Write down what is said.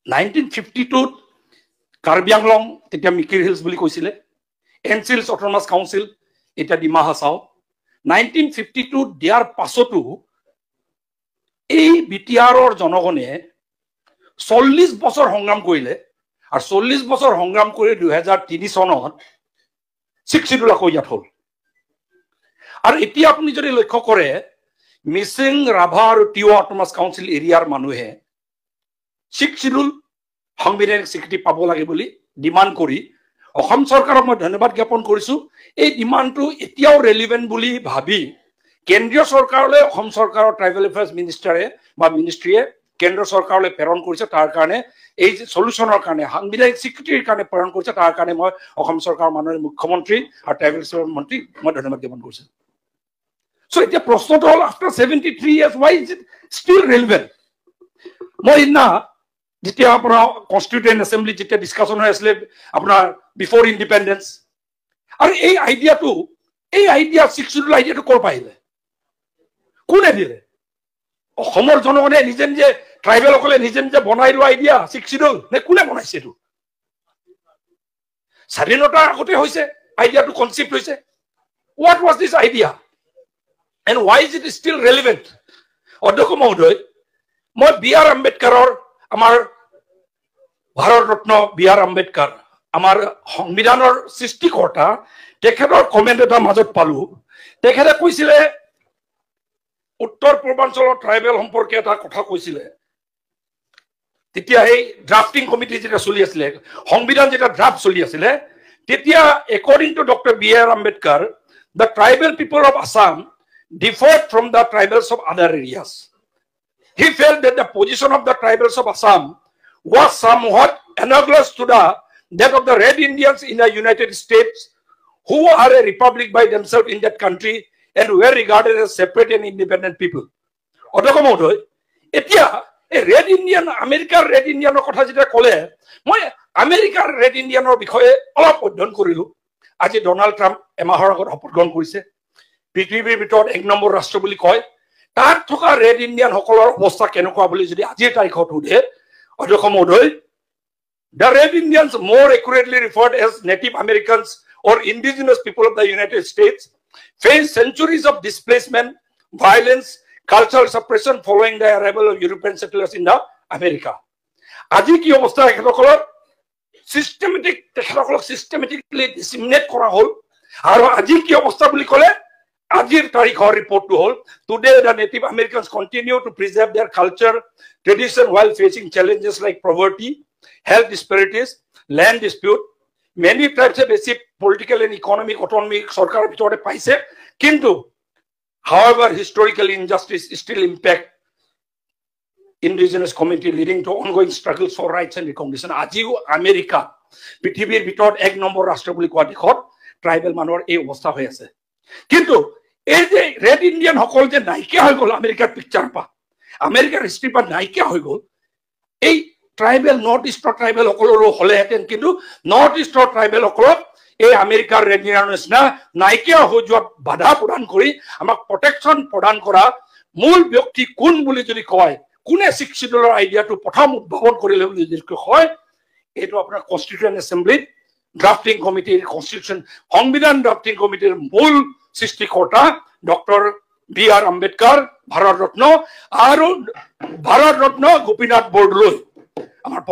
1952 কাৰ্বি আংলং তেতিয়া মিকিৰ হিলছ বুলি কৈছিলে এনচিলছ অট'নমাছ কাউন্সিল এটা ডিমা হাছাও 1952 দিয়াৰ পাছতো এই বিটিআৰৰ জনগণে 40 বছৰ সংগ্ৰাম কৰিলে আৰু 40 বছৰ সংগ্ৰাম কৰি 2003 চনত 6 শিডিউল আকৌ ইয়াত হ'ল আৰু এতিয়া আপুনি যদি লক্ষ্য কৰে মিচিং ৰাভা আৰু টিৱা অট'নমাছ কাউন্সিল এৰিয়াৰ মানুহে 6 শিডিউল সাংবিধানিক স্বীকৃতি পাব লাগে বুলি ডিমান্ড কৰি অসম চৰকাৰক মই ধন্যবাদ জ্ঞাপন কৰিছো এই ডিমান্ডটো এতিয়াও ৰেলিভেন্ট বুলি ভাবি কেন্দ্ৰীয় চৰকাৰলৈ অসম চৰকাৰৰ ট্ৰাইবেল এফেয়াৰ্ছ মিনিষ্টাৰে বা মিনিষ্ট্ৰীয়ে কেন্দ্ৰ চৰকাৰলৈ প্ৰেৰণ কৰিছে তাৰ কাৰণে এই সলিউশনৰ কাৰণে সাংবিধানিক স্বীকৃতিৰ কাৰণে প্ৰেৰণ কৰিছে তাৰ কাৰণে মই অসম চৰকাৰৰ মাননীয় মুখ্যমন্ত্ৰী আৰু ট্ৰাইবেল মন্ত্ৰী মই ধন্যবাদ জ্ঞাপন কৰিছো সো এতিয়া প্ৰশ্নটো হ'ল after 73 years why is it still relevant মই ইনা যেতিয়া আপোনাৰ কনস্টিটিউয়েন্ট এসেম্বলি যেতিয়া ডিসকাশন হৈ আছিল আপোনাৰ বিফোৰ ইন্ডিপেন্ডেন্স আৰু এই আইডিয়া 6 শিডিউল আইডিয়াটো কৰ পাইলে কোনে দিলে অসমৰ জনগণে নিজে নিজে ট্ৰাইবেল সকলে নিজে নিজে বনাই লোৱা আইডিয়া 6 শিডিউল নে কোনে বনাইছে এটো স্বাধীনতাৰ আগতে হৈছে আইডিয়াটো কনসেপ্ট হৈছে what was this idea and why is it still relevant অধ্যক্ষ মহোদয় মই বি.আৰ. আম্বেদকাৰৰ আমাৰ ভাৰত ৰত্ন বি.আৰ. আম্বেদকাৰ আমাৰ সংবিধানৰ সৃষ্টিকৰ্তা তেখেতৰ কমেন্ট এটা মাজত পালো তেখেতে কৈছিলে উত্তৰ পূৰ্বাঞ্চলৰ ট্ৰাইবেল সম্পৰ্কে এটা কথা কৈছিলে তেতিয়া এই ড্ৰাফটিং কমিটি যেটা চলি আছিল সংবিধান যেটা ড্ৰাফট চলি আছিল তেতিয়া according to Dr. B.R. Ambedkar the tribal people of Assam differed from the tribals of other areas he felt that the position of the tribals of Assam was somewhat analogous to that of the Red Indians in the United States who are a republic by themselves in that country and were regarded as separate and independent people অধ্যক্ষ মহোদয় এতিয়া এই red Indian আমেৰিকাৰ red ইণ্ডিয়ানৰ কথা যেটা ক'লে মই আমেৰিকাৰ ৰেড ইণ্ডিয়ানৰ বিষয়ে অলপ অধ্যয়ন কৰিলো আজি ডোনাল্ড ট্ৰাম্প এমাহৰ আগত শপত গ্ৰহণ কৰিছে পৃথিৱীৰ ভিতৰত এক নম্বৰ ৰাষ্ট্ৰ বুলি কয় তাত থকা ৰেড ইণ্ডিয়ান সকলৰ অৱস্থা কেনেকুৱা বুলি যদি আজিৰ তাৰিখত উঠে অধ্যক্ষ মহোদয় the Red Indians more accurately referred as Native Americans or indigenous people of the United States faced centuries of displacement violence cultural suppression following the arrival of European settlers in the America আজি কি অৱস্থা এখনকলৰ systematically disseminate কৰা হল আৰু আজি কি অৱস্থা বুলি ক'লে আজিৰ তাৰিখৰ ৰিপৰ্টটো হ'ল today the Native Americans continue to preserve their culture tradition while facing challenges like poverty health disparities land dispute many tribes have received political and economic autonomy সরকারের ভিতরে পাইছে কিন্তু however historical injustice still impact indigenous community leading to ongoing struggles for rights and recognition আজিও America পৃথিবীর ভিতৰত এক number ৰাষ্ট্ৰ বুলি কোৱা দেশত ট্ৰাইবেল মানুহৰ এই অৱস্থা হৈ আছে কিন্তু এই যে ৰেড ইণ্ডিয়ান সকল যে নাইকিয়া হৈ গ'ল আমেৰিকাৰ পিকচাৰ পা আমেৰিকাৰ হিষ্ট্ৰী পা নাইকিয়া হৈ গ'ল এই ট্ৰাইবেল নৰ্থ ইষ্টৰ ট্ৰাইবেল সকলৰো হলেহেঁতেন কিন্তু নৰ্থ ইষ্টৰ ট্ৰাইবেল সকলক এই আমেৰিকাৰ ৰেড ইণ্ডিয়ানৰ নিচিনা নাইকিয়া হৈ যোৱাত বাধা প্ৰদান কৰি আমাক প্ৰটেকশ্যন প্ৰদান কৰা মূল ব্যক্তি কোন বুলি যদি কয় কোনে 6 শিডিউলৰ আইডিয়াটো প্ৰথম উদ্ভাৱন কৰিলে বুলি যদি কয় এইটো আপোনাৰ কনস্টিটিউয়েন্ট এসেম্বলি ড্ৰাফটিং কমিটিৰ কনস্টিটিউশন সংবিধান ড্ৰাফটিং কমিটিৰ মূল সৃষ্টিকৰ্তা ডক্টৰ বি.আৰ. আম্বেদকাৰ ভাৰত ৰত্ন আৰু ভাৰত ৰত্ন গোপীনাথ বৰদলৈ আমাৰ